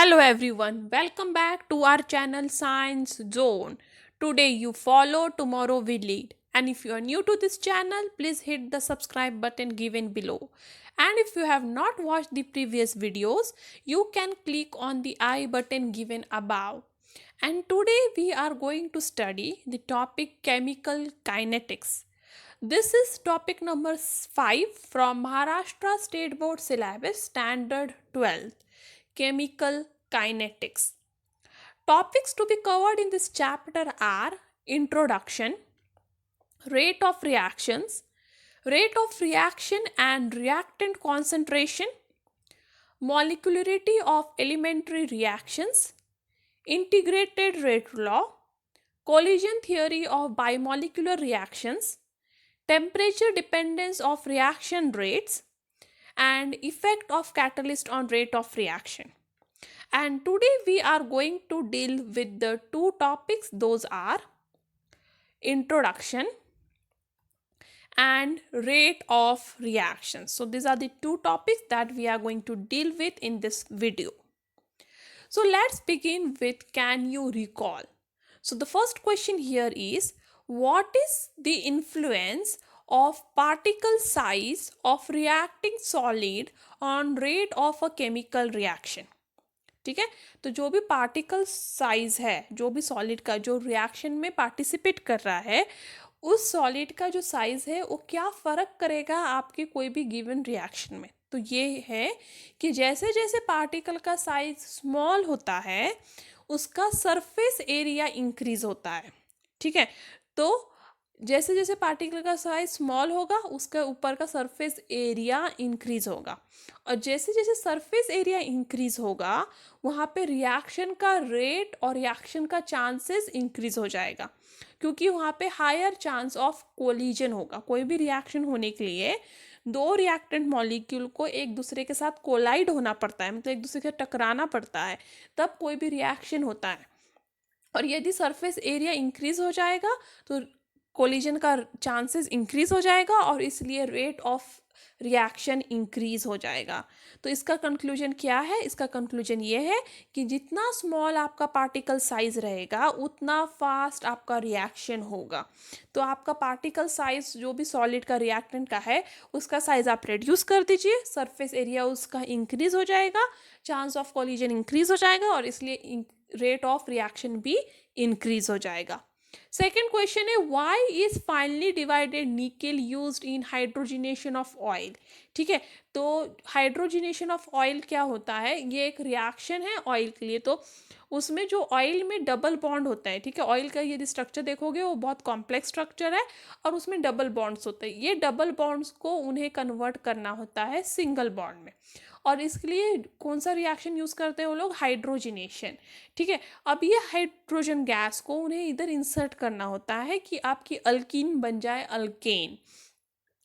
Hello everyone, welcome back to our channel Science Zone. Today you follow, tomorrow we lead. And if you are new to this channel, please hit the subscribe button given below. And if you have not watched the previous videos, you can click on the I button given above. And today we are going to study the topic chemical kinetics. This is topic number 5 from Maharashtra State Board Syllabus Standard 12, Chemical Kinetics. Topics to be covered in this chapter are introduction, rate of reaction and reactant concentration, molecularity of elementary reactions, integrated rate law, collision theory of bimolecular reactions, temperature dependence of reaction rates, and effect of catalyst on rate of reaction. And today we are going to deal with the two topics, those are introduction and rate of reaction. So these are the two topics that we are going to deal with in this video. So let's begin with can you recall? So the first question here is, what is the influence of particle size of reacting solid on rate of a chemical reaction? ठीक है, तो जो भी particle size है, जो भी solid का जो रिएक्शन में पार्टिसिपेट कर रहा है, उस सॉलिड का जो साइज है वो क्या फ़र्क करेगा आपके कोई भी गिवन रिएक्शन में। तो ये है कि जैसे जैसे पार्टिकल का साइज स्मॉल होता है उसका सरफेस एरिया इंक्रीज होता है। ठीक है, तो जैसे जैसे पार्टिकल का साइज स्मॉल होगा उसके ऊपर का सरफेस एरिया इंक्रीज होगा, और जैसे जैसे सरफेस एरिया इंक्रीज होगा वहाँ पे रिएक्शन का रेट और रिएक्शन का चांसेस इंक्रीज हो जाएगा, क्योंकि वहाँ पे हायर चांस ऑफ कोलिजन होगा। कोई भी रिएक्शन होने के लिए दो रिएक्टेंट मॉलिक्यूल को एक दूसरे के साथ कोलाइड होना पड़ता है, मतलब एक दूसरे से टकराना पड़ता है, तब कोई भी रिएक्शन होता है। और यदि सरफेस एरिया इंक्रीज हो जाएगा तो कोलिजन का चांसेस इंक्रीज हो जाएगा और इसलिए रेट ऑफ रिएक्शन इंक्रीज हो जाएगा। तो इसका कंक्लूजन क्या है? इसका कंक्लूजन ये है कि जितना स्मॉल आपका पार्टिकल साइज रहेगा उतना फास्ट आपका रिएक्शन होगा। तो आपका पार्टिकल साइज जो भी सॉलिड का रिएक्टेंट का है उसका साइज आप रिड्यूस कर दीजिए, सरफेस एरिया उसका इंक्रीज हो जाएगा, चांस ऑफ कोलिजन इंक्रीज हो जाएगा और इसलिए रेट ऑफ रिएक्शन भी इंक्रीज हो जाएगा। सेकेंड क्वेश्चन है, why is finely divided nickel used in hydrogenation of oil. ठीक है, तो हाइड्रोजिनेशन ऑफ ऑयल क्या होता है? ये एक रिएक्शन है ऑयल के लिए। तो उसमें जो ऑयल में डबल बॉन्ड होता है, ठीक है, ऑयल का यदि स्ट्रक्चर देखोगे वो बहुत कॉम्प्लेक्स स्ट्रक्चर है और उसमें डबल बॉन्ड्स होते हैं। ये डबल बॉन्ड्स को उन्हें कन्वर्ट करना होता है सिंगल बॉन्ड में, और इसके लिए कौन सा रिएक्शन यूज़ करते हैं वो लोग? हाइड्रोजिनेशन। ठीक है, अब ये हाइड्रोजन गैस को उन्हें इधर इंसर्ट करना होता है कि आपकी अल्कीन बन जाए अल्केन।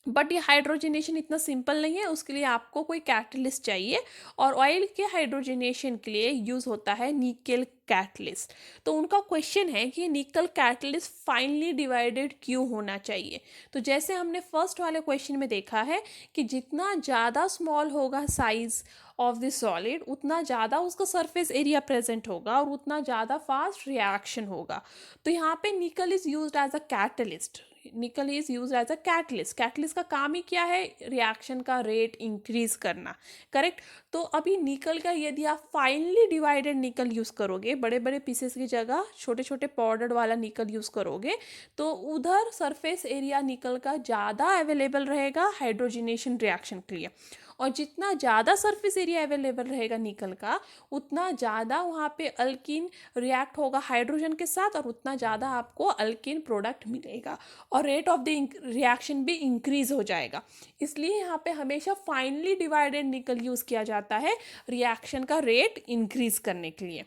बट ये हाइड्रोजनेशन इतना सिंपल नहीं है, उसके लिए आपको कोई कैटलिस्ट चाहिए, और ऑयल के हाइड्रोजनेशन के लिए यूज़ होता है निकेल कैटलिस्ट। तो उनका क्वेश्चन है कि निकल कैटलिस्ट फाइनली डिवाइडेड क्यों होना चाहिए। तो जैसे हमने फर्स्ट वाले क्वेश्चन में देखा है कि जितना ज़्यादा स्मॉल होगा साइज ऑफ द सॉलिड उतना ज़्यादा उसका सरफेस एरिया प्रेजेंट होगा और उतना ज़्यादा फास्ट रिएक्शन होगा। तो यहाँ पे nickel is used as a catalyst. Nickel is use as a catalyst. Catalyst का काम ही क्या है? रिएक्शन का रेट इंक्रीज करना। करेक्ट। तो अभी निकल का यदि आप फाइनली डिवाइडेड निकल यूज़ करोगे, बड़े बड़े पीसेस की जगह छोटे छोटे पाउडर्ड वाला निकल यूज़ करोगे, तो उधर सरफेस एरिया निकल का ज़्यादा अवेलेबल रहेगा हाइड्रोजिनेशन रिएक्शन के लिए, और जितना ज़्यादा सरफेस एरिया अवेलेबल रहेगा निकल का उतना ज़्यादा वहाँ पे अल्कीन रिएक्ट होगा हाइड्रोजन के साथ और उतना ज़्यादा आपको अल्कीन प्रोडक्ट मिलेगा और रेट ऑफ द रिएक्शन भी इंक्रीज हो जाएगा। इसलिए यहाँ पे हमेशा फाइनली डिवाइडेड निकल यूज़ किया जाता है रिएक्शन का रेट इंक्रीज करने के लिए।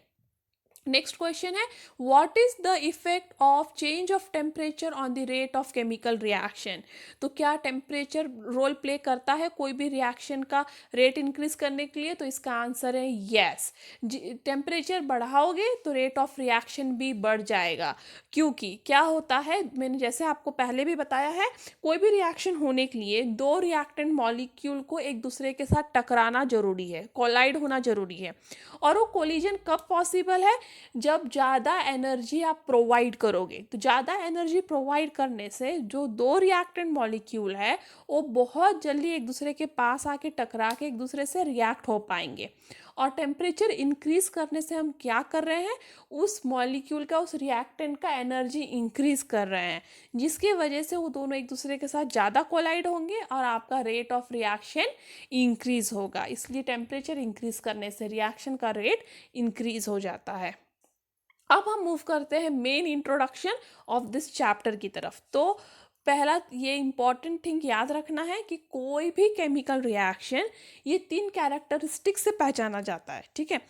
नेक्स्ट क्वेश्चन है, what is the effect of change of temperature on the rate of chemical reaction. तो क्या टेम्परेचर रोल प्ले करता है कोई भी रिएक्शन का रेट इंक्रीज करने के लिए? तो इसका आंसर है यस। टेम्परेचर बढ़ाओगे तो रेट ऑफ रिएक्शन भी बढ़ जाएगा, क्योंकि क्या होता है, मैंने जैसे आपको पहले भी बताया है, कोई भी रिएक्शन होने के लिए दो रिएक्टेंट मॉलिक्यूल को एक दूसरे के साथ टकराना जरूरी है, कोलाइड होना जरूरी है। और वो कोलिजन कब पॉसिबल है? जब ज़्यादा एनर्जी आप प्रोवाइड करोगे। तो ज़्यादा एनर्जी प्रोवाइड करने से जो दो रिएक्टेंट मॉलिक्यूल है वो बहुत जल्दी एक दूसरे के पास आके टकरा के एक दूसरे से रिएक्ट हो पाएंगे। और टेम्परेचर इंक्रीज करने से हम क्या कर रहे हैं, उस मॉलिक्यूल का, उस रिएक्टेंट का एनर्जी इंक्रीज कर रहे हैं, जिसकी वजह से वो दोनों एक दूसरे के साथ ज़्यादा कोलाइड होंगे और आपका रेट ऑफ रिएक्शन इंक्रीज होगा। इसलिए टेम्परेचर इंक्रीज करने से रिएक्शन का रेट इंक्रीज हो जाता है। अब हम मूव करते हैं main introduction of this chapter की तरफ। तो पहला ये इंपॉर्टेंट थिंग याद रखना है कि कोई भी केमिकल रिएक्शन ये तीन कैरेक्टरिस्टिक से पहचाना जाता है, ठीक है।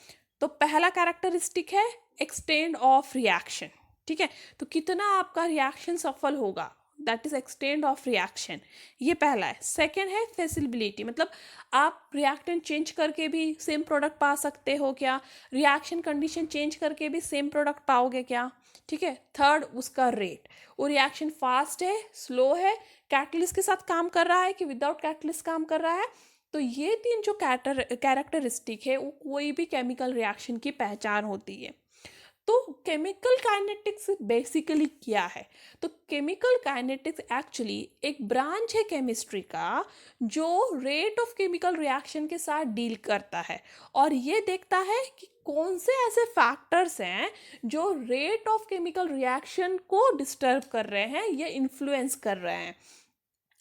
तो पहला कैरेक्टरिस्टिक है एक्सटेंड ऑफ रिएक्शन, ठीक है। तो कितना आपका रिएक्शन सफल होगा, that is extend of reaction, ये पहला है। सेकेंड है फेसिबिलिटी, मतलब आप रिएक्टेंट चेंज करके भी सेम प्रोडक्ट पा सकते हो क्या, रिएक्शन कंडीशन चेंज करके भी सेम प्रोडक्ट पाओगे क्या, ठीक है। थर्ड उसका रेट, वो रिएक्शन फास्ट है, स्लो है, कैटलिस्ट के साथ काम कर रहा है कि विदाउट कैटलिस्ट काम कर रहा है। तो ये तीन जो कैरेक्टरिस्टिक है वो कोई भी केमिकल रिएक्शन की पहचान होती है। तो केमिकल काइनेटिक्स बेसिकली क्या है? तो केमिकल काइनेटिक्स एक्चुअली एक ब्रांच है केमिस्ट्री का जो रेट ऑफ केमिकल रिएक्शन के साथ डील करता है और ये देखता है कि कौन से ऐसे फैक्टर्स हैं जो रेट ऑफ केमिकल रिएक्शन को डिस्टर्ब कर रहे हैं या इन्फ्लुएंस कर रहे हैं,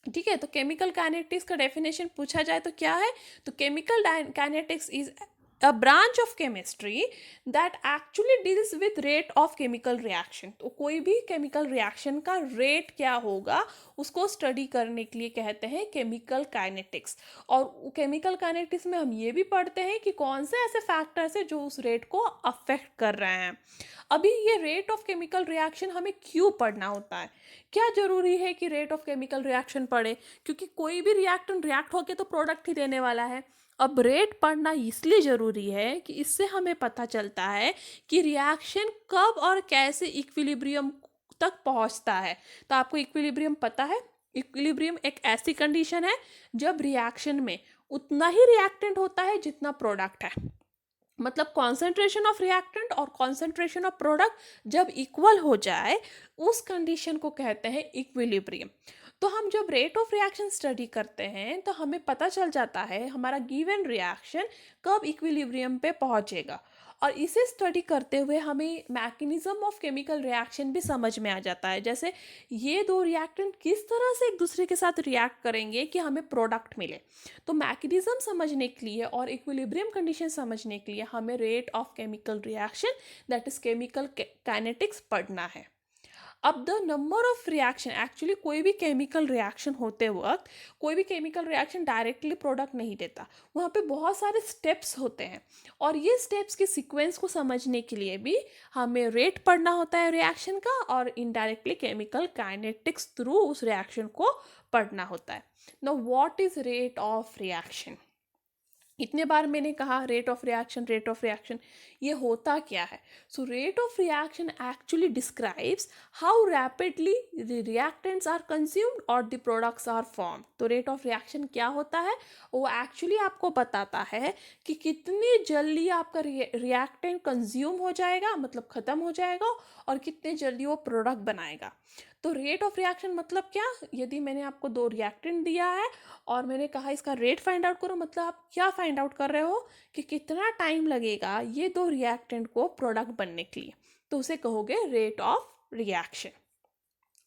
ठीक है। तो केमिकल काइनेटिक्स का डेफिनेशन पूछा जाए तो क्या है? तो chemical kinetics is a branch of chemistry that actually deals with rate of chemical reaction। तो कोई भी केमिकल रिएक्शन का रेट क्या होगा उसको स्टडी करने के लिए कहते हैं केमिकल काइनेटिक्स। और केमिकल काइनेटिक्स में हम ये भी पढ़ते हैं कि कौन से ऐसे फैक्टर्स हैं जो उस रेट को अफेक्ट कर रहे हैं। अभी ये रेट ऑफ केमिकल रिएक्शन हमें क्यों पढ़ना होता है, क्या जरूरी है कि रेट ऑफ केमिकल रिएक्शन पढ़े? क्योंकि कोई भी रिएक्टेंट रिएक्ट होके तो प्रोडक्ट ही देने वाला है। अब रेट पढ़ना इसलिए ज़रूरी है कि इससे हमें पता चलता है कि रिएक्शन कब और कैसे इक्विलिब्रियम तक पहुंचता है। तो आपको इक्विलिब्रियम पता है? इक्विलिब्रियम एक ऐसी कंडीशन है जब रिएक्शन में उतना ही रिएक्टेंट होता है जितना प्रोडक्ट है, मतलब कॉन्सेंट्रेशन ऑफ रिएक्टेंट और कॉन्सेंट्रेशन ऑफ प्रोडक्ट जब इक्वल हो जाए उस कंडीशन को कहते हैं इक्विलिब्रियम। तो हम जब रेट ऑफ रिएक्शन स्टडी करते हैं तो हमें पता चल जाता है हमारा गिवन रिएक्शन कब इक्विलिब्रियम पे पहुंचेगा। और इसे स्टडी करते हुए हमें मैकेनिज्म ऑफ केमिकल रिएक्शन भी समझ में आ जाता है, जैसे ये दो रिएक्टेंट किस तरह से एक दूसरे के साथ रिएक्ट करेंगे कि हमें प्रोडक्ट मिले। तो मैकेनिज्म समझने के लिए और इक्विलिब्रियम कंडीशन समझने के लिए हमें rate of chemical reaction that is chemical kinetics पढ़ना है। अब the number of reaction, actually कोई भी केमिकल रिएक्शन होते वक्त कोई भी केमिकल रिएक्शन डायरेक्टली प्रोडक्ट नहीं देता, वहाँ पे बहुत सारे स्टेप्स होते हैं और ये स्टेप्स के सीक्वेंस को समझने के लिए भी हमें रेट पढ़ना होता है रिएक्शन का और इनडायरेक्टली केमिकल काइनेटिक्स थ्रू उस रिएक्शन को पढ़ना होता है। Now what is rate of reaction? इतने बार मैंने कहा rate of reaction, rate of reaction, ये होता क्या है? So rate of reaction actually describes how rapidly the reactants are consumed और द प्रोडक्ट्स आर फॉर्म। तो रेट ऑफ रिएक्शन क्या होता है? वो एक्चुअली आपको बताता है कि कितनी जल्दी आपका रिएक्टेंट कंज्यूम हो जाएगा, मतलब ख़त्म हो जाएगा, और कितने जल्दी वो प्रोडक्ट बनाएगा। तो रेट ऑफ रिएक्शन मतलब क्या? यदि मैंने आपको दो रिएक्टेंट दिया है और मैंने कहा इसका रेट फाइंड आउट करो, मतलब आप क्या फाइंड आउट कर रहे हो कि कितना टाइम लगेगा ये दो रिएक्टेंट को प्रोडक्ट बनने के लिए, तो उसे कहोगे रेट ऑफ रिएक्शन।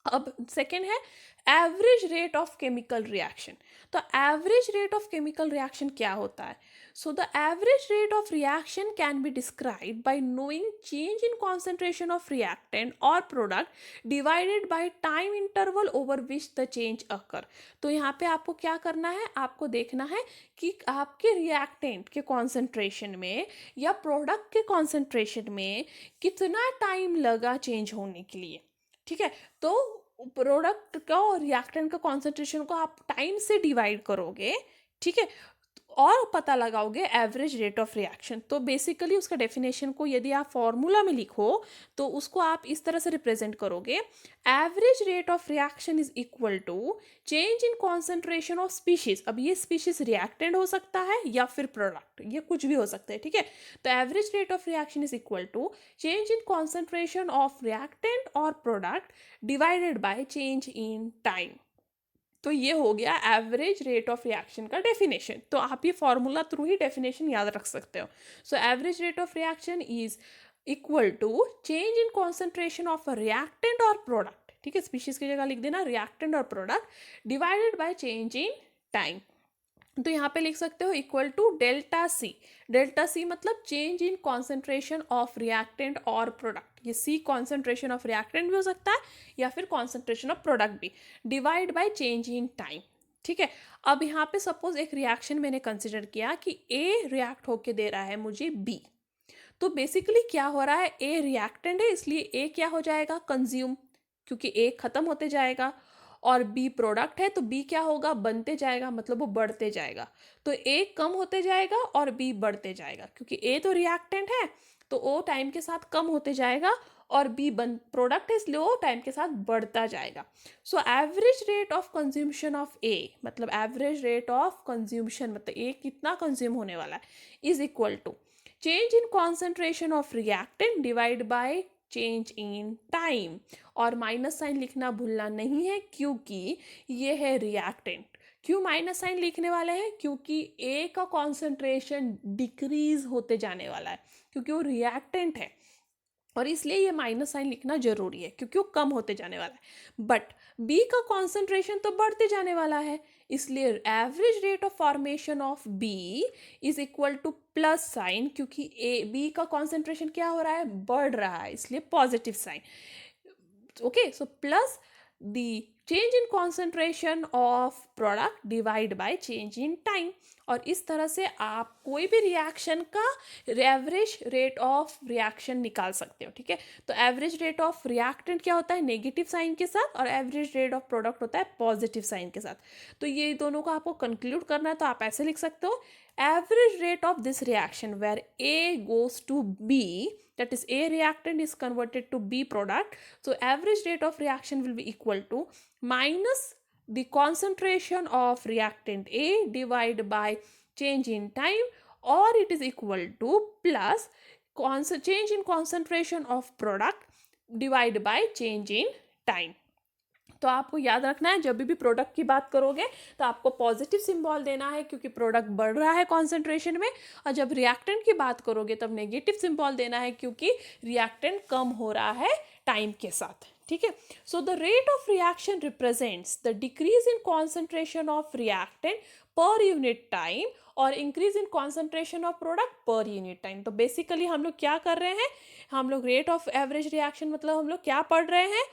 अब सेकेंड है average rate of chemical reaction. तो average rate of chemical reaction क्या होता है? So the average rate of reaction can be describe by knowing change in concentration of reactant और product divided by time interval over which the change occur. तो यहाँ पे आपको क्या करना है, आपको देखना है कि आपके रिएक्टेंट के कॉन्सेंट्रेशन में या प्रोडक्ट के कॉन्सेंट्रेशन में कितना टाइम लगा चेंज होने के लिए। ठीक है, तो प्रोडक्ट का और रिएक्टेंट का कॉन्सेंट्रेशन को आप टाइम से डिवाइड करोगे, ठीक है, और पता लगाओगे एवरेज रेट ऑफ रिएक्शन। तो बेसिकली उसका डेफिनेशन को यदि आप फॉर्मूला में लिखो तो उसको आप इस तरह से रिप्रेजेंट करोगे, average rate of reaction is equal to change in concentration of species. अब ये स्पीशीज रिएक्टेंट हो सकता है या फिर प्रोडक्ट, ये कुछ भी हो सकता है, ठीक है। तो average rate of reaction is equal to change in concentration of reactant और product divided by change in time. तो ये हो गया एवरेज रेट ऑफ रिएक्शन का डेफिनेशन। तो आप ये फॉर्मूला थ्रू ही डेफिनेशन याद रख सकते हो। So average rate of reaction is equal to change in concentration of reactant और प्रोडक्ट, ठीक है, स्पीशीज की जगह लिख देना रिएक्टेंट और product divided by change in time. तो यहाँ पे लिख सकते हो equal to delta C. Delta C मतलब change in concentration of reactant और प्रोडक्ट। ये सी कॉन्सेंट्रेशन ऑफ रिएक्टेंट भी हो सकता है या फिर कॉन्सेंट्रेशन ऑफ प्रोडक्ट भी, divide by change in time. ठीक है, अब यहाँ पे सपोज एक रिएक्शन मैंने कंसिडर किया कि ए रिएक्ट होके दे रहा है मुझे बी। तो बेसिकली क्या हो रहा है, ए रिएक्टेंट है इसलिए ए क्या हो जाएगा, कंज्यूम, क्योंकि ए खत्म होते जाएगा, और बी प्रोडक्ट है तो बी क्या होगा, बनते जाएगा, मतलब वो बढ़ते जाएगा। तो ए कम होते जाएगा और बी बढ़ते जाएगा, क्योंकि ए तो रिएक्टेंट है तो ओ टाइम के साथ कम होते जाएगा और बी प्रोडक्ट है इसलिए वो टाइम के साथ बढ़ता जाएगा। So average rate of consumption of A, मतलब एवरेज रेट ऑफ कंज्यूमशन मतलब ए कितना कंज्यूम होने वाला है, is equal to change in concentration of reactant divide by change in time. और माइनस साइन लिखना भूलना नहीं है क्योंकि ये है रिएक्टेंट। क्यों माइनस साइन लिखने वाले हैं, क्योंकि ए का कॉन्सेंट्रेशन डिक्रीज होते जाने वाला है क्योंकि वो रिएक्टेंट है, और इसलिए ये माइनस साइन लिखना जरूरी है क्योंकि वो कम होते जाने वाला है। बट बी का कॉन्सेंट्रेशन तो बढ़ते जाने वाला है, इसलिए average rate of formation of B is equal to plus sign, क्योंकि ए बी का कॉन्सेंट्रेशन क्या हो रहा है, बढ़ रहा है, इसलिए positive sign. Okay, so plus the change in concentration of product divide by change in time। और इस तरह से आप कोई भी रिएक्शन का एवरेज रेट ऑफ रिएक्शन निकाल सकते हो, ठीक है। तो एवरेज रेट ऑफ रिएक्टेंट क्या होता है, नेगेटिव साइन के साथ, और एवरेज रेट ऑफ प्रोडक्ट होता है पॉजिटिव साइन के साथ। तो ये दोनों को आपको कंक्लूड करना है तो आप ऐसे लिख सकते हो, average rate of this reaction where A goes to B, that is A reactant is converted to B product, so average rate of reaction will be equal to minus the concentration of reactant A divided by change in time, or it is equal to plus change in concentration of product divided by change in time। तो आपको याद रखना है जब भी product की बात करोगे तो आपको पॉजिटिव सिंबल देना है क्योंकि प्रोडक्ट बढ़ रहा है कॉन्सेंट्रेशन में, और जब रिएक्टेंट की बात करोगे तब नेगेटिव सिंबल देना है क्योंकि रिएक्टेंट कम हो रहा है टाइम के साथ, ठीक है। So the rate of reaction represents the decrease in concentration of reactant per unit time और increase in concentration of product per unit time. तो बेसिकली हम लोग क्या कर रहे हैं, हम लोग रेट ऑफ एवरेज रिएक्शन मतलब हम लोग क्या पढ़ रहे हैं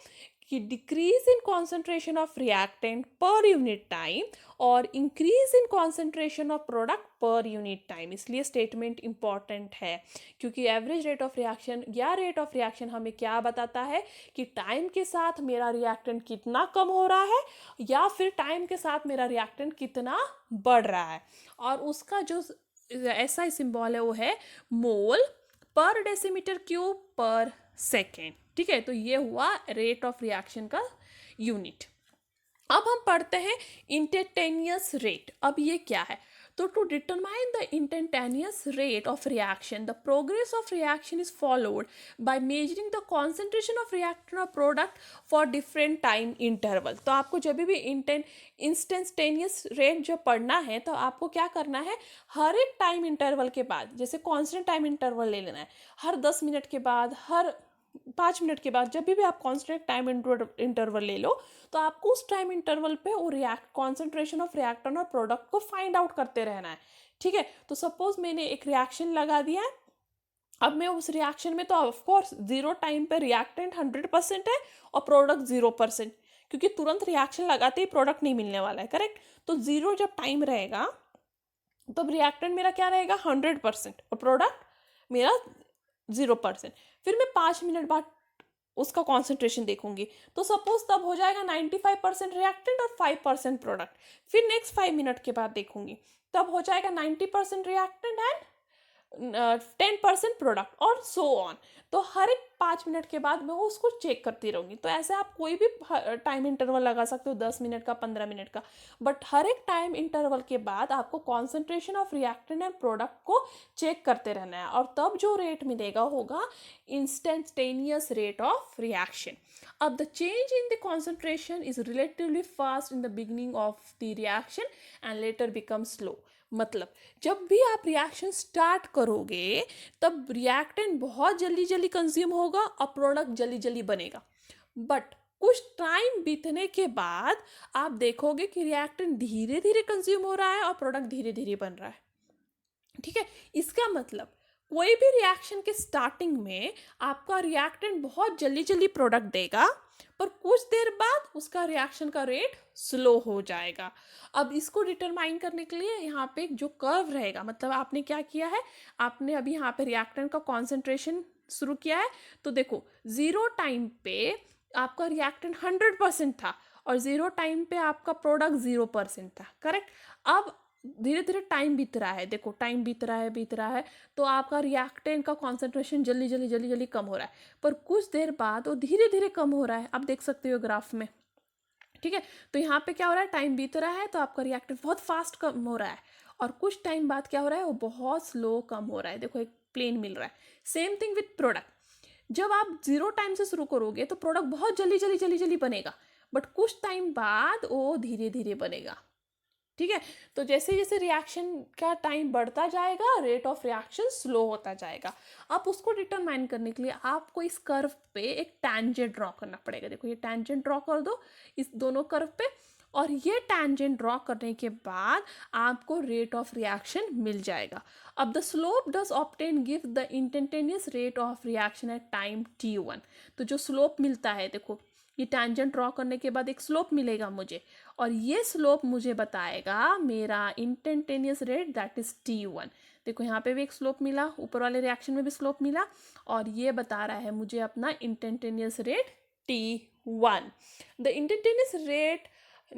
कि decrease in concentration of reactant per unit time और increase in concentration of product per unit time. इसलिए स्टेटमेंट इंपॉर्टेंट है क्योंकि एवरेज रेट ऑफ रिएक्शन या रेट ऑफ रिएक्शन हमें क्या बताता है कि टाइम के साथ मेरा रिएक्टेंट कितना कम हो रहा है या फिर टाइम के साथ मेरा रिएक्टेंट कितना बढ़ रहा है। और उसका जो ऐसा सिंबल है वो है मोल पर डेसीमीटर क्यूब पर सेकेंड, ठीक है। तो ये हुआ रेट ऑफ रिएक्शन का यूनिट। अब हम पढ़ते हैं इंस्टेंटेनियस रेट। अब ये क्या है, तो to determine the instantaneous rate of reaction the progress of reaction is followed by measuring the concentration of reactant और product for different time interval. तो आपको जब भी इंस्टेंटेनियस रेट जो पढ़ना है तो आपको क्या करना है, हर एक टाइम इंटरवल के बाद, जैसे कॉन्स्टेंट टाइम इंटरवल ले लेना है, हर 10 मिनट के बाद, हर 5 मिनट के बाद जब भी आप कांस्टेंट टाइम इंटरवल ले लो, तो आपको उस टाइम इंटरवल पे वो रिएक्ट कॉन्सेंट्रेशन ऑफ रिएक्टेंट और प्रोडक्ट को फाइंड आउट करते रहना है। ठीक है, तो सपोज मैंने एक रिएक्शन लगा दिया है, अब मैं उस रिएक्शन में तो ऑफकोर्स 0 टाइम पे रिएक्टेंट 100% है और प्रोडक्ट 0%, क्योंकि तुरंत रिएक्शन लगाते ही प्रोडक्ट नहीं मिलने वाला है, करेक्ट। तो 0 जब टाइम रहेगा तब रिएक्टेंट मेरा क्या रहेगा 100% और प्रोडक्ट मेरा 0%। फिर मैं 5 मिनट बाद उसका कॉन्सेंट्रेशन देखूंगी, तो सपोज तब हो जाएगा 95% रिएक्टेंट और 5% प्रोडक्ट। फिर नेक्स्ट 5 मिनट के बाद देखूंगी, तब हो जाएगा 90% रिएक्टेंट एंड 10% प्रोडक्ट और सो ऑन। तो हर एक 5 मिनट के बाद मैं वो उसको चेक करती रहूँगी। तो ऐसे आप कोई भी टाइम इंटरवल लगा सकते हो, 10 मिनट का, 15 मिनट का, बट हर एक टाइम इंटरवल के बाद आपको concentration of reactant and product को चेक करते रहना है, और तब जो रेट मिलेगा होगा इंस्टेंटेनियस रेट ऑफ रिएक्शन। अब the change in the concentration is relatively fast in the beginning of the reaction and later become slow. मतलब जब भी आप रिएक्शन स्टार्ट करोगे तब रिएक्टेंट बहुत जल्दी जल्दी कंज्यूम होगा और प्रोडक्ट जल्दी जल्दी बनेगा, बट कुछ टाइम बीतने के बाद आप देखोगे कि रिएक्टेंट धीरे धीरे कंज्यूम हो रहा है और प्रोडक्ट धीरे धीरे बन रहा है। ठीक है, इसका मतलब कोई भी रिएक्शन के स्टार्टिंग में आपका रिएक्टेंट बहुत जल्दी जल्दी प्रोडक्ट देगा, पर कुछ देर बाद उसका रिएक्शन का रेट स्लो हो जाएगा। अब इसको डिटरमाइन करने के लिए यहाँ पे जो कर्व रहेगा, मतलब आपने क्या किया है, आपने अभी यहाँ पे रिएक्टेंट का कॉन्सेंट्रेशन शुरू किया है, तो देखो 0 टाइम पे आपका रिएक्टेंट 100% था और 0 टाइम पे आपका प्रोडक्ट 0% था, करेक्ट। अब धीरे धीरे टाइम बीत रहा है, देखो टाइम बीत रहा है, तो आपका रिएक्टेंट का कॉन्सेंट्रेशन जल्दी जल्दी जल्दी जल्दी कम हो रहा है, पर कुछ देर बाद वो धीरे धीरे कम हो रहा है, आप देख सकते हो ग्राफ में। ठीक है, तो यहाँ पे क्या हो रहा है, टाइम बीत रहा है तो आपका रिएक्टेंट बहुत फास्ट कम हो रहा है, और कुछ टाइम बाद क्या हो रहा है, वो बहुत स्लो कम हो रहा है। देखो एक प्लेन मिल रहा है। सेम थिंग विथ प्रोडक्ट, जब आप 0 टाइम से शुरू करोगे तो प्रोडक्ट बहुत जल्दी जल्दी जल्दी जल्दी बनेगा, बट कुछ टाइम बाद वो धीरे धीरे बनेगा। ठीक है, तो जैसे जैसे रिएक्शन का टाइम बढ़ता जाएगा रेट ऑफ रिएक्शन स्लो होता जाएगा। अब उसको डिटरमाइन करने के लिए आपको इस कर्व पे एक टैंजेंट ड्रॉ करना पड़ेगा। देखो ये टैंजेंट ड्रॉ कर दो इस दोनों कर्व पे, और ये टैंजेंट ड्रॉ करने के बाद आपको रेट ऑफ रिएक्शन मिल जाएगा। अब the slope does obtain give the instantaneous rate of reaction at time t1। तो जो स्लोप मिलता है, देखो ये टैंजेंट ड्रॉ करने के बाद एक स्लोप मिलेगा मुझे, और ये स्लोप मुझे बताएगा मेरा instantaneous rate, that is t1। देखो यहाँ पे भी एक स्लोप मिला, ऊपर वाले रिएक्शन में भी स्लोप मिला, और ये बता रहा है मुझे अपना instantaneous rate t1। The instantaneous rate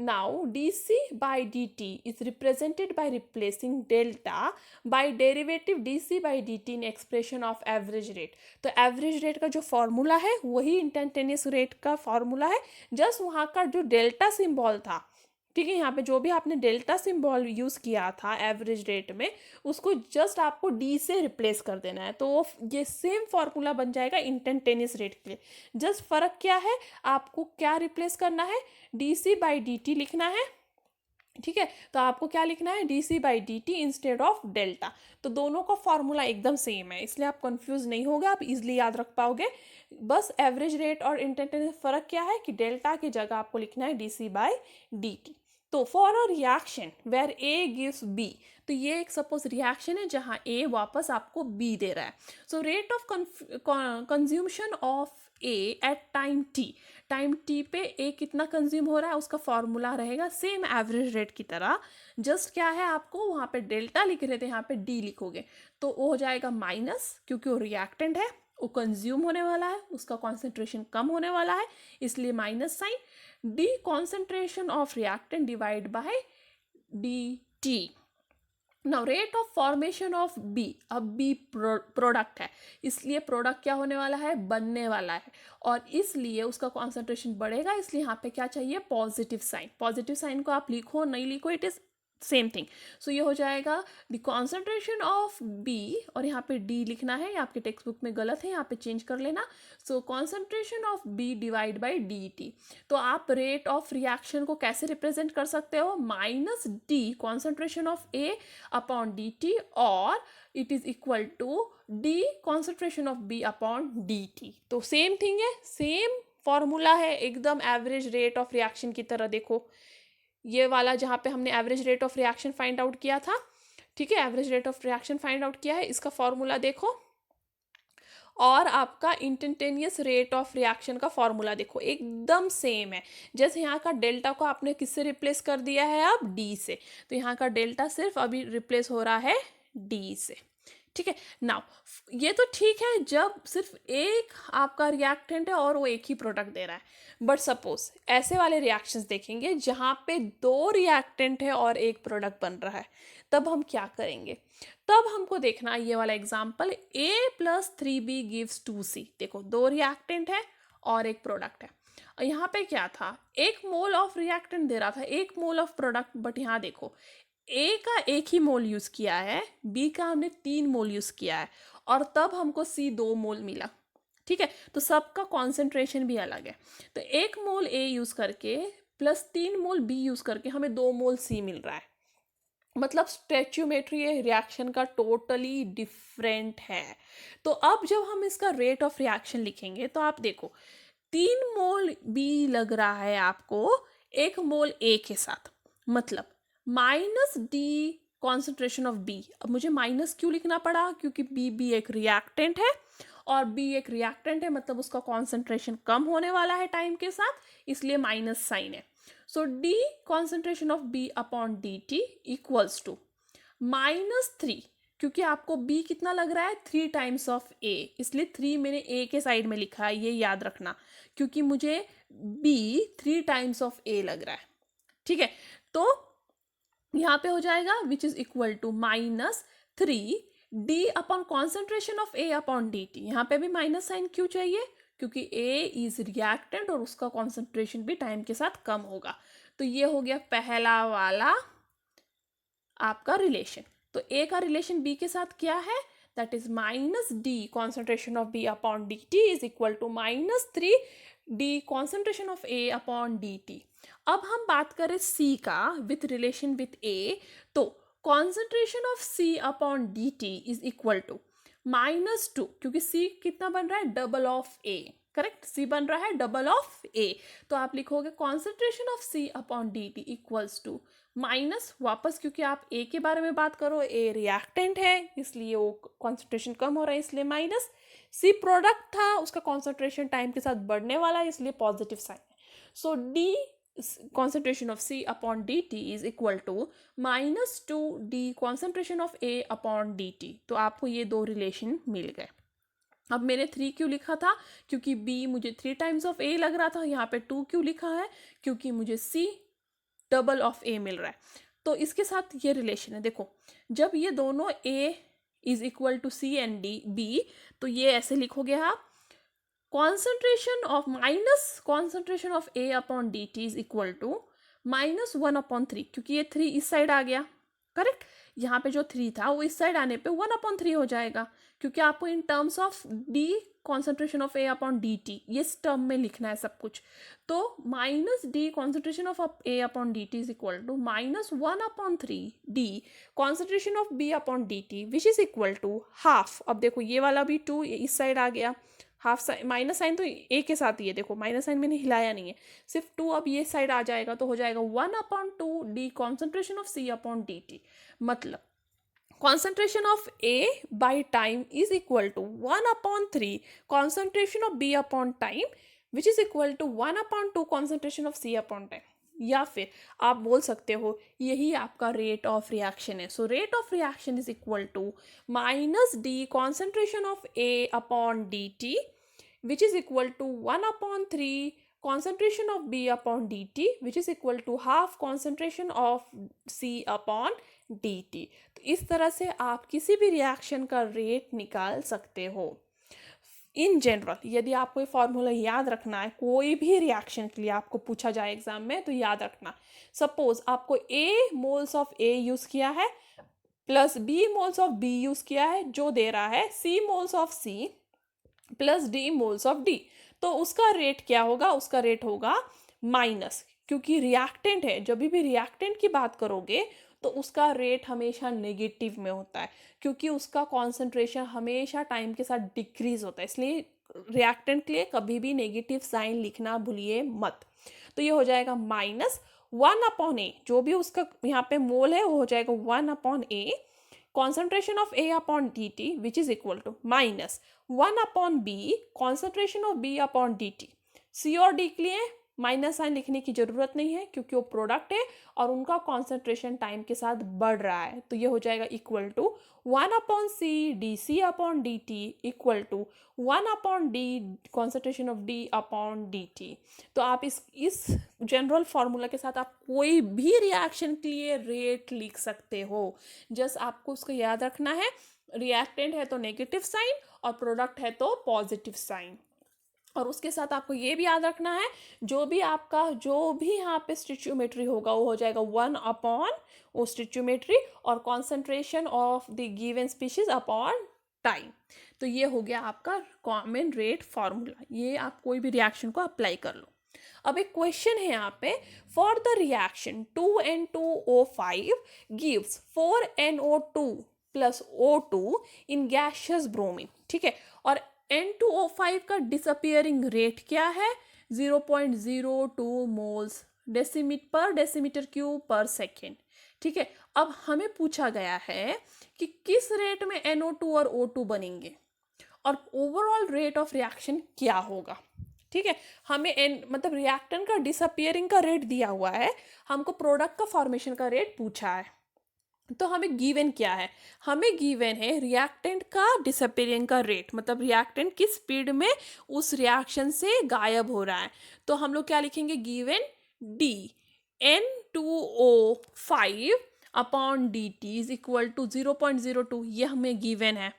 now dc by dt is represented by replacing delta by derivative dc by dt in expression of average rate। तो एवरेज रेट का जो फॉर्मूला है वही इंस्टेंटेनियस रेट का फॉर्मूला है, just वहाँ का जो डेल्टा सिंबल था, ठीक है, यहाँ पे जो भी आपने डेल्टा सिंबल यूज़ किया था एवरेज रेट में, उसको जस्ट आपको डी से रिप्लेस कर देना है, तो वो ये सेम फॉर्मूला बन जाएगा इंस्टेंटेनियस रेट के लिए। जस्ट फ़र्क क्या है, आपको क्या रिप्लेस करना है, D C by D T लिखना है। ठीक है, तो आपको क्या लिखना है, D C by D T instead of delta. तो दोनों का फॉर्मूला एकदम सेम है, इसलिए आप कंफ्यूज नहीं होगा, आप इजिली याद रख पाओगे। बस एवरेज रेट और इंस्टेंटेनियस फ़र्क क्या है कि डेल्टा की जगह आपको लिखना है D C by D T. तो for a reaction where A gives B, तो ये एक सपोज रिएक्शन है जहाँ ए वापस आपको बी दे रहा है। So rate of consumption of A at time T पे ए कितना कंज्यूम हो रहा है उसका फॉर्मूला रहेगा सेम एवरेज रेट की तरह। जस्ट क्या है, आपको वहाँ पे डेल्टा लिख रहे थे, यहाँ पे डी लिखोगे तो वो हो जाएगा माइनस, क्योंकि वो रिएक्टेंट है, वो कंज्यूम होने वाला है, उसका कॉन्सेंट्रेशन कम होने वाला है, इसलिए minus sign. D concentration of reactant divide by D T. Now rate of formation of B, अब बी प्रोडक्ट है, इसलिए प्रोडक्ट क्या होने वाला है, बनने वाला है, और इसलिए उसका कॉन्सेंट्रेशन बढ़ेगा, इसलिए यहाँ पे क्या चाहिए, पॉजिटिव साइन। पॉजिटिव साइन को आप लिखो नहीं लिखो, इट इज सेम थिंग। सो ये हो जाएगा द कॉन्सेंट्रेशन ऑफ बी, और यहाँ पे डी लिखना है, ये आपके टेक्स्ट बुक में गलत है, यहाँ पे चेंज कर लेना। So concentration of B divide by D T. तो आप रेट ऑफ रिएक्शन को कैसे रिप्रेजेंट कर सकते हो, minus D concentration of A upon D T, और it is equal to D concentration of B upon D T. तो same thing है, सेम फॉर्मूला है, एकदम एवरेज रेट ऑफ रिएक्शन की तरह। देखो ये वाला जहाँ पे हमने average rate of reaction find out किया था, ठीक है, average rate of reaction find out किया है, इसका फॉर्मूला देखो, और आपका इंस्टेंटेनियस रेट ऑफ रिएक्शन का फॉर्मूला देखो, एकदम सेम है। जैसे यहाँ का डेल्टा को आपने किससे रिप्लेस कर दिया है, अब डी से, तो यहाँ का डेल्टा सिर्फ अभी रिप्लेस हो रहा है डी से, ठीक है। नाउ ये तो ठीक है जब सिर्फ एक आपका रिएक्टेंट है और वो एक ही प्रोडक्ट दे रहा है, बट सपोज ऐसे वाले रिएक्शंस देखेंगे जहाँ पे दो रिएक्टेंट है और एक प्रोडक्ट बन रहा है, तब हम क्या करेंगे, तब हमको देखना है ये वाला example, a plus 3b gives 2c। देखो दो रिएक्टेंट है और एक प्रोडक्ट है, और यहाँ पे क्या था, 1 मोल ऑफ रिएक्टेंट दे रहा था, 1 मोल ऑफ प्रोडक्ट, बट यहाँ देखो ए का 1 ही मोल यूज किया है, बी का हमने 3 मोल यूज किया है, और तब हमको सी 2 मोल मिला, ठीक है। तो सबका कॉन्सेंट्रेशन भी अलग है, तो 1 मोल ए यूज करके प्लस 3 मोल बी यूज करके हमें 2 मोल सी मिल रहा है। मतलब स्टैच्यूमेट्री रिएक्शन का टोटली डिफरेंट है। तो अब जब हम इसका रेट ऑफ रिएक्शन लिखेंगे तो आप देखो 3 मोल बी लग रहा है आपको 1 मोल ए के साथ, मतलब minus D concentration of B. अब मुझे माइनस क्यों लिखना पड़ा, क्योंकि बी एक रिएक्टेंट है, और बी एक रिएक्टेंट है मतलब उसका कॉन्सेंट्रेशन कम होने वाला है टाइम के साथ, इसलिए माइनस साइन है। So D concentration of B upon D T equals to -3, क्योंकि आपको बी कितना लग रहा है 3 टाइम्स ऑफ ए, इसलिए 3 मैंने ए के साइड में लिखा है, ये याद रखना, क्योंकि मुझे बी 3 टाइम्स ऑफ ए लग रहा है, ठीक है। तो यहाँ पे हो जाएगा which is equal to -3 D upon concentration of A upon D T. यहाँ पे भी माइनस साइन क्यों चाहिए, क्योंकि ए इज रिएक्टेंट और उसका कॉन्सेंट्रेशन भी टाइम के साथ कम होगा। तो ये हो गया पहला वाला आपका रिलेशन। तो ए का रिलेशन बी के साथ क्या है, that is minus D concentration of B upon D T is equal to -3 D concentration of A upon D T. अब हम बात करें सी का विथ रिलेशन विथ ए, तो concentration of C upon D T is equal to -2, क्योंकि C कितना बन रहा है, double of A, correct, C बन रहा है डबल ऑफ ए। तो आप लिखोगे concentration of C upon D T equals to minus, वापस क्योंकि आप ए के बारे में बात करो, ए रिएक्टेंट है इसलिए वो कॉन्सेंट्रेशन कम हो रहा है इसलिए माइनस, सी प्रोडक्ट था उसका कॉन्सेंट्रेशन टाइम के साथ बढ़ने वाला है इसलिए पॉजिटिव साइन है। So D concentration of C upon dt is equal to -2 D concentration of A upon dt। तो आपको ये दो रिलेशन मिल गए। अब मैंने 3 क्यों लिखा था, क्योंकि B मुझे 3 टाइम्स ऑफ A लग रहा था, यहाँ पे 2 क्यों लिखा है, क्योंकि मुझे C डबल ऑफ A मिल रहा है। तो इसके साथ ये रिलेशन है, देखो जब ये दोनों A is equal to C and D B, तो ये ऐसे लिखोगे आप concentration of minus concentration of A upon dt is equal to -1/3, क्योंकि ये 3 इस साइड आ गया, करेक्ट, यहाँ पे जो 3 था वो इस साइड आने पे 1/3 हो जाएगा, क्योंकि आपको in terms of D concentration of A upon D T ये टर्म में लिखना है सब कुछ। तो minus D concentration of A upon D T is equal to -1/3 D concentration of B upon D T which is equal to half. अब देखो ये वाला भी 2 इस साइड आ गया, हाफ साइन, माइनस साइन तो ए के साथ ही है, देखो माइनस साइन मैंने हिलाया नहीं है, सिर्फ 2 अब ये साइड आ जाएगा, तो हो जाएगा 1/2 D concentration of C upon D T. मतलब concentration of A by time is equal to 1/3 concentration of B upon time which is equal to 1/2 concentration of C upon time। या फिर आप बोल सकते हो यही आपका रेट ऑफ रिएक्शन है। So rate of reaction is equal to -d concentration of A upon dt which is equal to 1/3 concentration of B upon dt which is equal to half concentration of C upon dt। तो इस तरह से आप किसी भी reaction का rate निकाल सकते हो। इन जनरल यदि आपको ये फॉर्मूला याद रखना है, कोई भी रिएक्शन के लिए आपको पूछा जाए एग्जाम में तो याद रखना। सपोज आपको A moles of A use किया है plus B moles of B use किया है, जो दे रहा है C moles of C plus D moles of D, तो उसका रेट क्या होगा? उसका रेट होगा माइनस, क्योंकि रिएक्टेंट है, जब भी रिएक्टेंट की बात करोगे तो उसका रेट हमेशा नेगेटिव में होता है, क्योंकि उसका कॉन्सेंट्रेशन हमेशा टाइम के साथ डिक्रीज होता है, इसलिए रिएक्टेंट के लिए कभी भी नेगेटिव साइन लिखना भूलिए मत। तो ये हो जाएगा माइनस 1/A, जो भी उसका यहाँ पे मोल है वो हो जाएगा 1/A concentration of A upon dt, which is equal to minus 1/B concentration of B upon dt। C और D के लिए माइनस साइन लिखने की जरूरत नहीं है, क्योंकि वो प्रोडक्ट है और उनका कॉन्सेंट्रेशन टाइम के साथ बढ़ रहा है, तो ये हो जाएगा equal to 1/C dC upon dt equal to 1/D concentration of D upon dt। तो आप इस जनरल फार्मूला के साथ आप कोई भी रिएक्शन के लिए रेट लिख सकते हो। जस्ट आपको उसको याद रखना है, रिएक्टेंट है तो नेगेटिव साइन और प्रोडक्ट है तो पॉजिटिव साइन। और उसके साथ आपको ये भी याद रखना है, जो भी यहाँ पे स्टिचियोमेट्री होगा वो हो जाएगा 1/, वो स्टिचियोमेट्री और concentration of the given species upon time. तो ये हो गया आपका कॉमन रेट फार्मूला, ये आप कोई भी रिएक्शन को अप्लाई कर लो। अब एक क्वेश्चन है यहाँ पे, for the reaction 2N2O5 gives 4NO2 plus O2 in gaseous bromine, ठीक है, और N2O5 का डिसअपियरिंग रेट क्या है? 0.02 मोल्स पर डेसीमीटर क्यूब पर सेकेंड, ठीक है। अब हमें पूछा गया है कि किस रेट में NO2 और O2 बनेंगे और ओवरऑल रेट ऑफ रिएक्शन क्या होगा, ठीक है। हमें मतलब रिएक्टेंट का डिसअपियरिंग का रेट दिया हुआ है, हमको प्रोडक्ट का फॉर्मेशन का रेट पूछा है, तो हमें गिवन क्या है? हमें गिवन है रिएक्टेंट का डिसअपियरिंग का रेट, मतलब रिएक्टेंट किस स्पीड में उस रिएक्शन से गायब हो रहा है। तो हम लोग क्या लिखेंगे? Given D N2O5 upon dt is equal to 0.02, ये हमें गिवन है,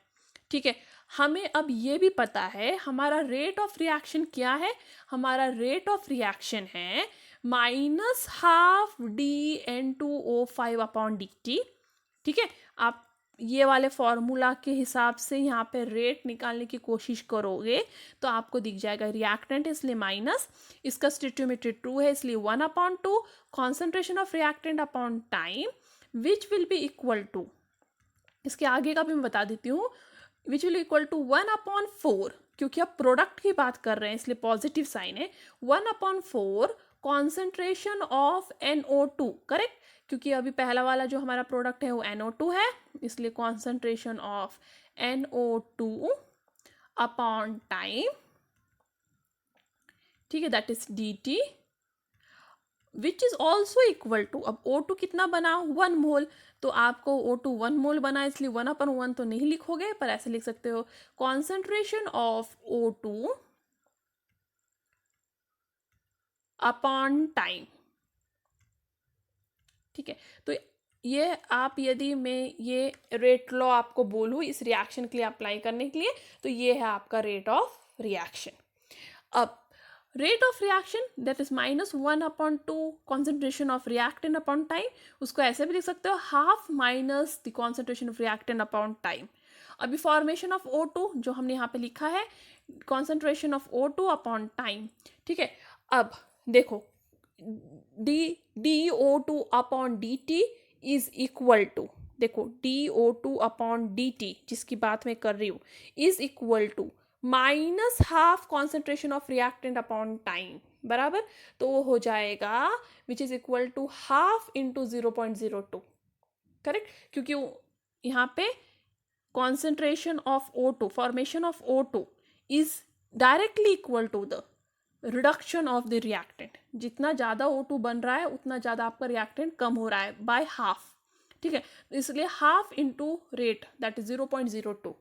ठीक है। हमें अब ये भी पता है हमारा रेट ऑफ रिएक्शन क्या है, हमारा रेट ऑफ रिएक्शन है -12 DN2O5 अपॉन dt, ठीक है। आप ये वाले फॉर्मूला के हिसाब से यहाँ पे रेट निकालने की कोशिश करोगे तो आपको दिख जाएगा रिएक्टेंट इसलिए माइनस, इसका स्टिचियोमेट्री 2 है इसलिए 1/2, concentration of reactant upon time which will be equal to, इसके आगे का भी मैं बता देती हूँ, विच विल इक्वल टू 1/4, क्योंकि आप प्रोडक्ट की बात कर रहे हैं इसलिए पॉजिटिव साइन है, 1/4 कॉन्सेंट्रेशन ऑफ NO2, करेक्ट, क्योंकि अभी पहला वाला जो हमारा प्रोडक्ट है वो NO2 है, इसलिए concentration of NO2 upon time, ठीक है, that is dt which is also equal to, अब O2 कितना बना? 1 मोल, तो आपको O2 1 मोल बना इसलिए 1/1 तो नहीं लिखोगे, पर ऐसे लिख सकते हो concentration of O2 upon time, ठीक है। तो ये आप, यदि मैं ये रेट लॉ आपको बोलूँ इस रिएक्शन के लिए अप्लाई करने के लिए, तो ये है आपका रेट ऑफ रिएक्शन। अब rate of reaction that is -1/2 concentration of reactant upon time, उसको ऐसे भी लिख सकते हो half minus the concentration of reactant upon time. अभी फॉर्मेशन ऑफ O2 जो हमने यहाँ पे लिखा है, concentration of O2 upon time, ठीक है। अब देखो DO2 upon dt is equal to, देखो DO2 अपॉन dt जिसकी बात मैं कर रही हूँ is equal to -12 concentration of reactant upon time, बराबर, तो वो हो जाएगा which is equal to half into 0.02, correct, क्योंकि यहाँ पे concentration of O2, formation of O2 is directly equal to the reduction of the reactant, जितना ज़्यादा O2 बन रहा है उतना ज़्यादा आपका रिएक्टेंट कम हो रहा है बाय हाफ, ठीक है, इसलिए half into rate that is 0.02।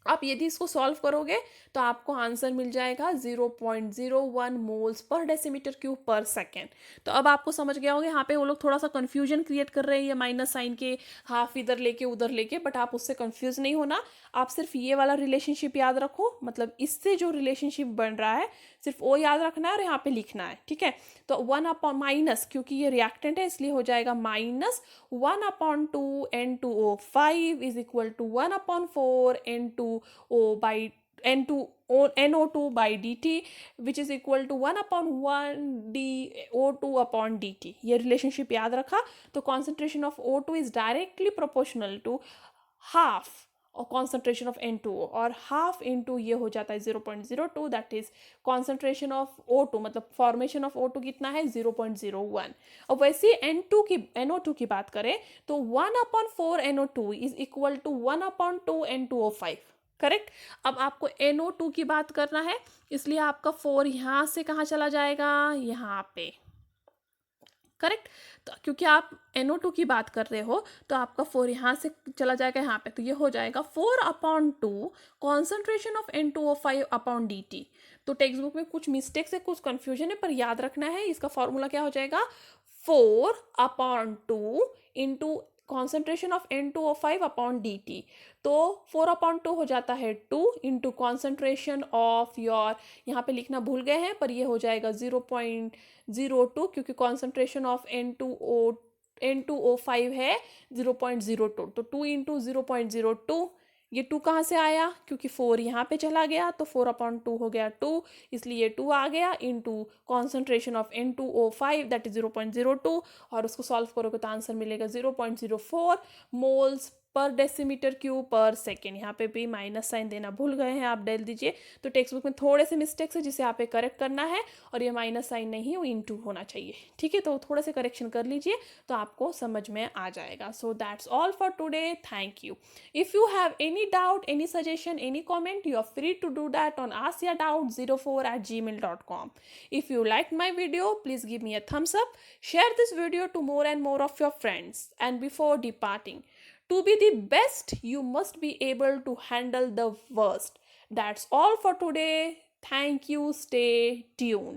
आप यदि इसको सॉल्व करोगे तो आपको आंसर मिल जाएगा 0.01 मोल्स पर डेसीमीटर क्यूब पर सेकेंड। तो अब आपको समझ गया होगा, यहाँ पे वो लोग थोड़ा सा कंफ्यूजन क्रिएट कर रहे हैं ये माइनस साइन के हाफ इधर लेके उधर लेके, बट आप उससे कंफ्यूज नहीं होना। आप सिर्फ ये वाला रिलेशनशिप याद रखो, मतलब इससे जो रिलेशनशिप बन रहा है सिर्फ वो याद रखना है और यहाँ पे लिखना है, ठीक है। तो 1 माइनस, क्योंकि ये रिएक्टेंट है इसलिए हो जाएगा minus 1/2 N2O5 is equal to 1/4 N2O by NO2 by dt which is equal to 1/1 DO2 upon dt। ये रिलेशनशिप याद रखा तो concentration of O2 is directly proportional to half और कॉन्सेंट्रेशन ऑफ N2O, और हाफ इंटू ये हो जाता है 0.02, that is concentration of O2, मतलब फॉर्मेशन ऑफ O2 कितना है 0.01। और वैसे NO2 की बात करें तो 1/4 NO2 is equal to 1/2 N2O5, correct. अब आपको NO2 की बात करना है इसलिए आपका 4 यहाँ से कहाँ चला जाएगा, यहाँ पे, करेक्ट। तो क्योंकि आप NO2 की बात कर रहे हो तो आपका 4 यहाँ से चला जाएगा यहाँ पे, तो ये हो जाएगा 4/2 concentration of N2O5 upon dt। तो टेक्स्ट बुक में कुछ मिस्टेक्स है, कुछ कंफ्यूजन है, पर याद रखना है इसका फॉर्मूला क्या हो जाएगा 4/2 into concentration of N2O5 upon dt। तो 4/2 हो जाता है 2 इंटू कॉन्सेंट्रेशन ऑफ योर, यहाँ पे लिखना भूल गए हैं पर ये हो जाएगा 0.02, क्योंकि कॉन्सेंट्रेशन ऑफ N2O5 है 0.02, तो 2 इंटू 0.02। ये 2 कहाँ से आया, क्योंकि 4 यहाँ पे चला गया तो 4/2 हो गया 2, इसलिए 2 आ गया into concentration of N2O5 that is 0.02, और उसको सॉल्व करोगे तो आंसर मिलेगा 0.04 मोल्स पर डेसीमीटर क्यूब पर सेकेंड। यहाँ पे भी माइनस साइन देना भूल गए हैं, आप डाल दीजिए। तो टेक्स्ट बुक में थोड़े से मिस्टेक्स है जिसे आप करेक्ट करना है, और ये माइनस साइन नहीं वो इंटू होना चाहिए, ठीक है। तो थोड़े से करेक्शन कर लीजिए तो आपको समझ में आ जाएगा। So that's all for today, thank you. If you have any doubt, any suggestion, any comment, you are free to do that on askyourdoubt04@gmail.com. If you liked my video, please give me a thumbs up, share this video to more and more of your friends, and before departing, to be the best you must be able to handle the worst. That's all for today. Thank you, stay tuned.